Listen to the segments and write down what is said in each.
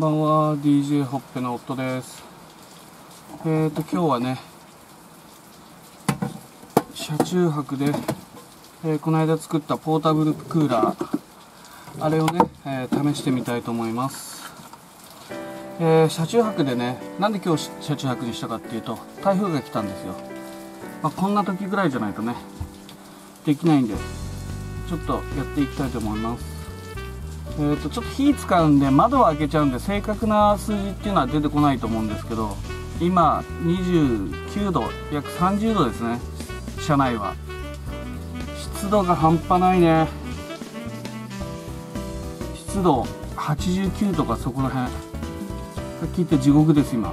んばんは、DJ ほっぺの夫です。今日はね、車中泊で、この間作ったポータブルクーラー、あれをね、試してみたいと思います。車中泊でね、なんで今日車中泊にしたかっていうと、台風が来たんですよ。こんな時ぐらいじゃないとね、できないんで、ちょっとやっていきたいと思います。ちょっと火使うんで窓を開けちゃうんで正確な数字っていうのは出てこないと思うんですけど、今29度、約30度ですね。車内は湿度が半端ないね。湿度89とかそこら辺、はっきり言って地獄です今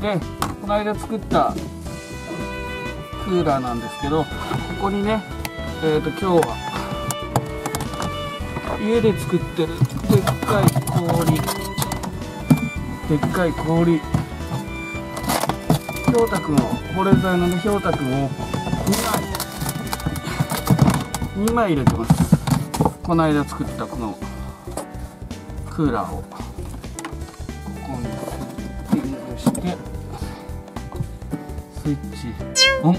で。この間作ったクーラーなんですけど、ここにね、今日は家で作ってるでっかい氷、ひょうたくんを、保冷剤のね、ひょうたくんを2枚入れてます。この間作ったこのクーラーをここにセッティングしてスイッチオン。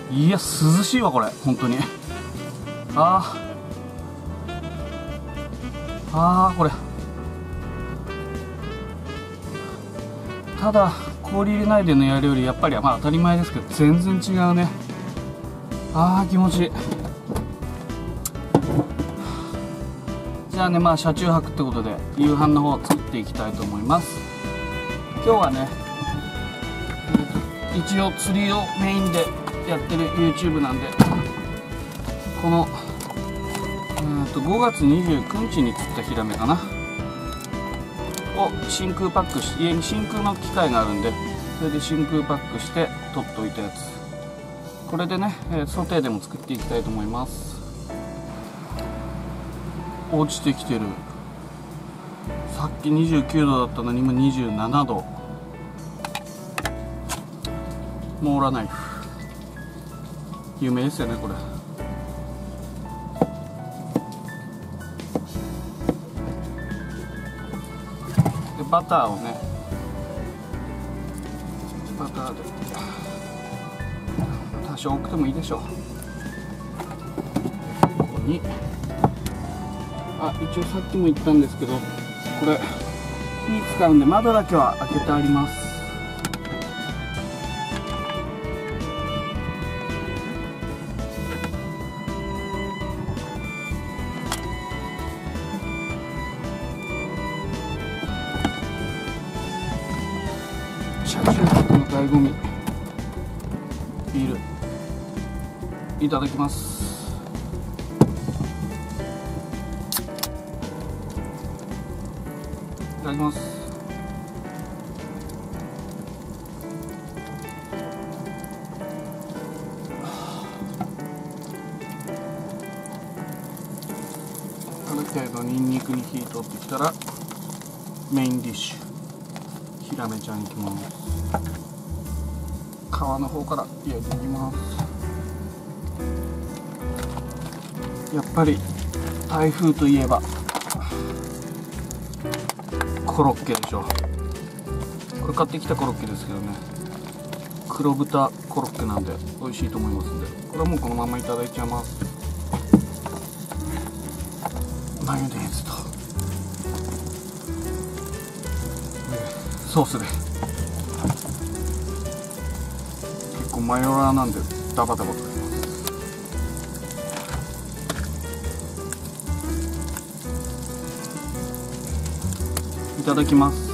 いや涼しいわこれ本当に。これただ氷入れないでのやるよりやっぱり当たり前ですけど全然違うね。気持ちいい。じゃあね、車中泊ってことで夕飯の方を作っていきたいと思います。今日はね、一応釣りをメインでやってる YouTube なんで、この5月29日に釣ったヒラメかなを真空パックし、家に真空の機械があるんで、それで真空パックして取っておいたやつ、これでね、ソテーでも作っていきたいと思います。落ちてきてる。さっき29度だったのに今27度。モーラナイフ有名ですよねこれ。でバターをね、バターで多少多くてもいいでしょう。ここに一応さっきも言ったんですけど、これ火使うんで窓だけは開けてあります。車中泊の醍醐味、ビールいただきます。いただきます。ある程度ニンニクに火通ってきたらメインディッシュヒラメちゃんいきます。皮の方から焼いていきます。やっぱり台風といえばコロッケでしょ。これ買ってきたコロッケですけどね、黒豚コロッケなんで美味しいと思いますんで、これはもうこのままいただいちゃいます。マヨネーズとソースで、結構マヨラーなんでダバダバかけます。いただきます。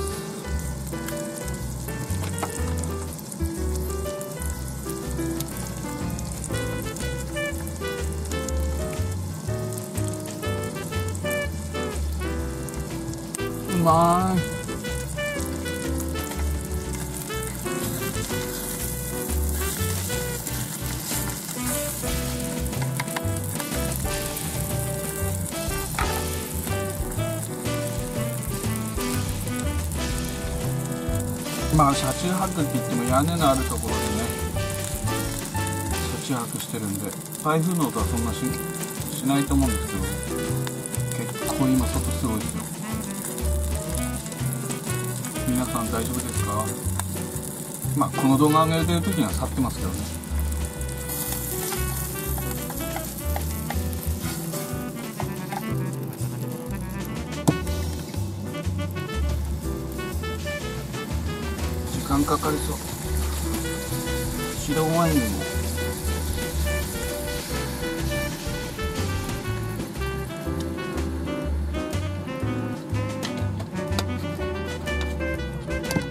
うまい。車中泊って言っても屋根のあるところでね車中泊してるんで、台風の音はそんなししないと思うんですけど、結構今外すごいですよ。皆さん大丈夫ですか？まあこの動画上げてる時には去ってますけどね。時間かかりそう。白ワインも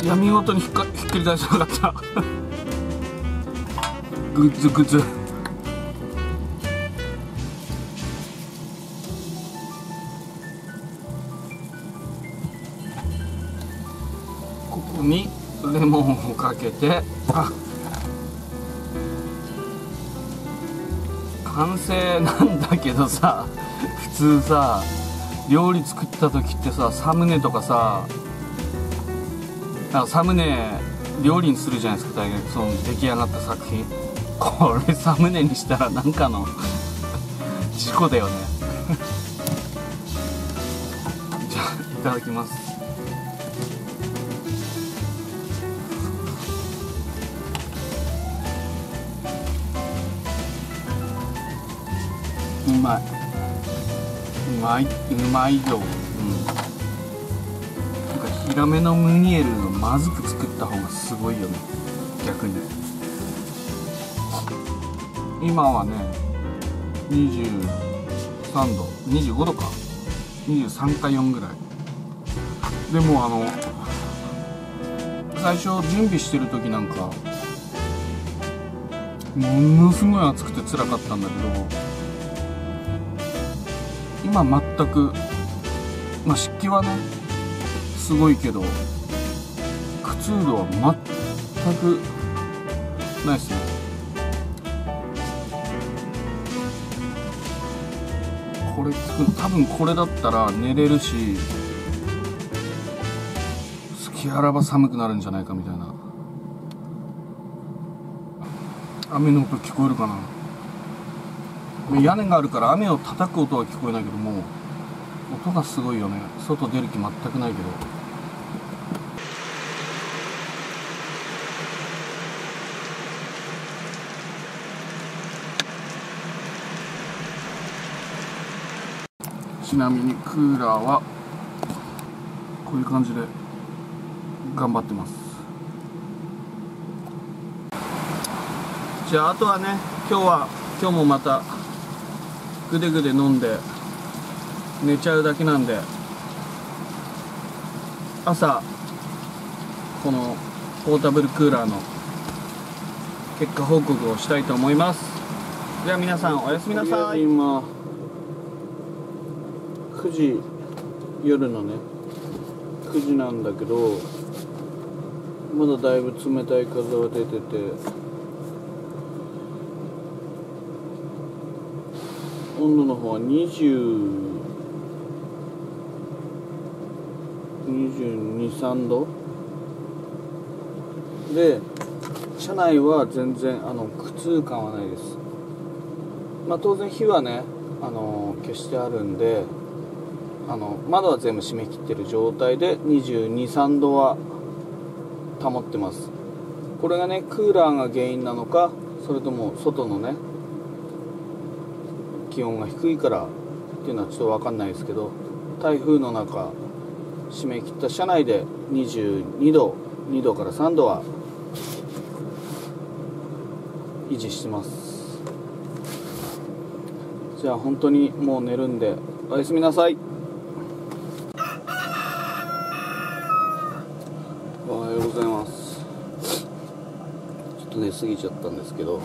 いや、見事にひっくり返せなかったグッズグッズ。ここにレモンをかけて、完成なんだけどさ、普通さ料理作った時ってさ、サムネとかさ、サムネ料理にするじゃないですか、大概その出来上がった作品。これサムネにしたらなんかの事故だよねじゃあいただきます。うまい、うまい、うまいよ。ヒラメのムニエルをまずく作った方がすごいよね、逆に。今はね23度、25度か、23か4ぐらいでも、最初準備してる時なんかものすごい暑くて辛かったんだけど、今全く、まあ湿気はねすごいけど苦痛度は全くないですね。これ多分これだったら寝れるし、隙あらば寒くなるんじゃないかみたいな。雨の音聞こえるかな。屋根があるから雨を叩く音は聞こえないけども、音がすごいよね。外出る気全くないけど。ちなみにクーラーはこういう感じで頑張ってます。じゃああとはね、今日もまたぐでぐで飲んで寝ちゃうだけなんで、朝このポータブルクーラーの結果報告をしたいと思います。では皆さんおやすみなさい。今9時、夜のね9時なんだけど、まだだいぶ冷たい風が出てて、温度の方は22、3度で、車内は全然苦痛感はないです。まあ当然火はね消してあるんで、窓は全部閉め切ってる状態で22、3度は保ってます。これがねクーラーが原因なのか、それとも外のね気温が低いからっていうのはちょっと分かんないですけど、台風の中閉め切った車内で22度、2度から3度は維持してます。じゃあ本当にもう寝るんでおやすみなさい。おはようございます。ちょっと寝すぎちゃったんですけど、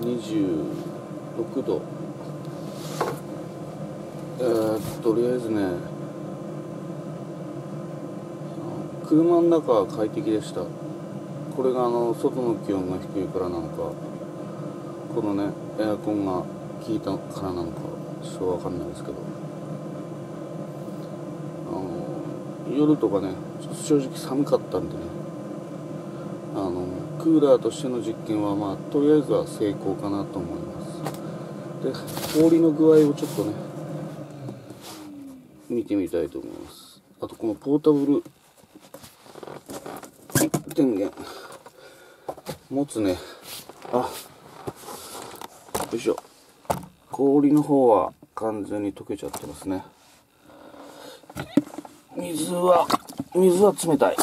26度、とりあえずね車の中は快適でした。これが外の気温が低いからなのか、このねエアコンが効いたからなのかちょっと分かんないですけど、夜とかねちょっと正直寒かったんでね、ククーラーとしての実験はとりあえずは成功かなと思います。で、氷の具合をちょっとね見てみたいと思います。あとこのポータブル電源持つね。よいしょ。氷の方は完全に溶けちゃってますね。水は冷たい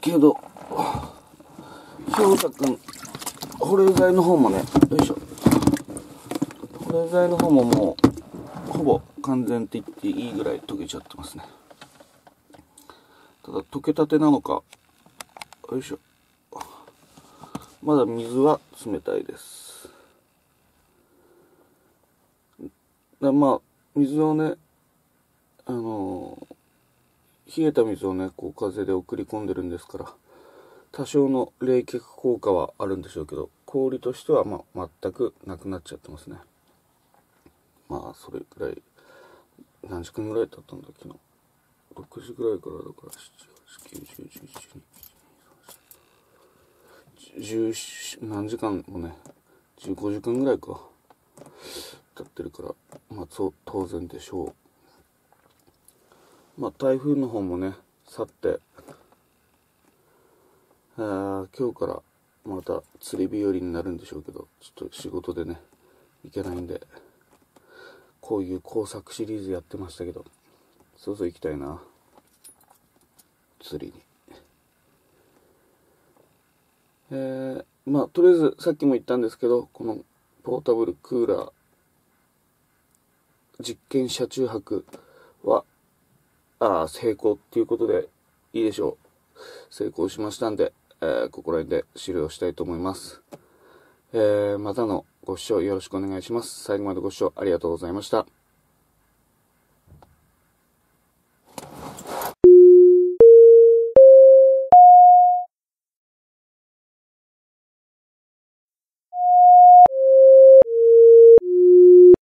けど、氷太くん保冷剤の方もね、よいしょ、保冷剤の方ももうほぼ完全って言っていいぐらい溶けちゃってますね。ただ溶けたてなのか、よいしょ、まだ水は冷たいです。水をね、冷えた水をね、こう風で送り込んでるんですから、多少の冷却効果はあるんでしょうけど、氷としては全くなくなっちゃってますね。それくらい、何時間ぐらい経ったんだっけな。6時ぐらいからだから、7、8、9、10、11、12、13、何時間もね、15時間ぐらいか、経ってるから、当然でしょう。台風の方もね、去って、今日からまた釣り日和になるんでしょうけど、ちょっと仕事でね、行けないんで、こういう工作シリーズやってましたけど、そろそろ行きたいな、釣りに。とりあえずさっきも言ったんですけど、このポータブルクーラー実験車中泊は成功っていうことでいいでしょう。成功しましたんで、ここら辺で終了したいと思います。またのご視聴よろしくお願いします。最後までご視聴ありがとうございました。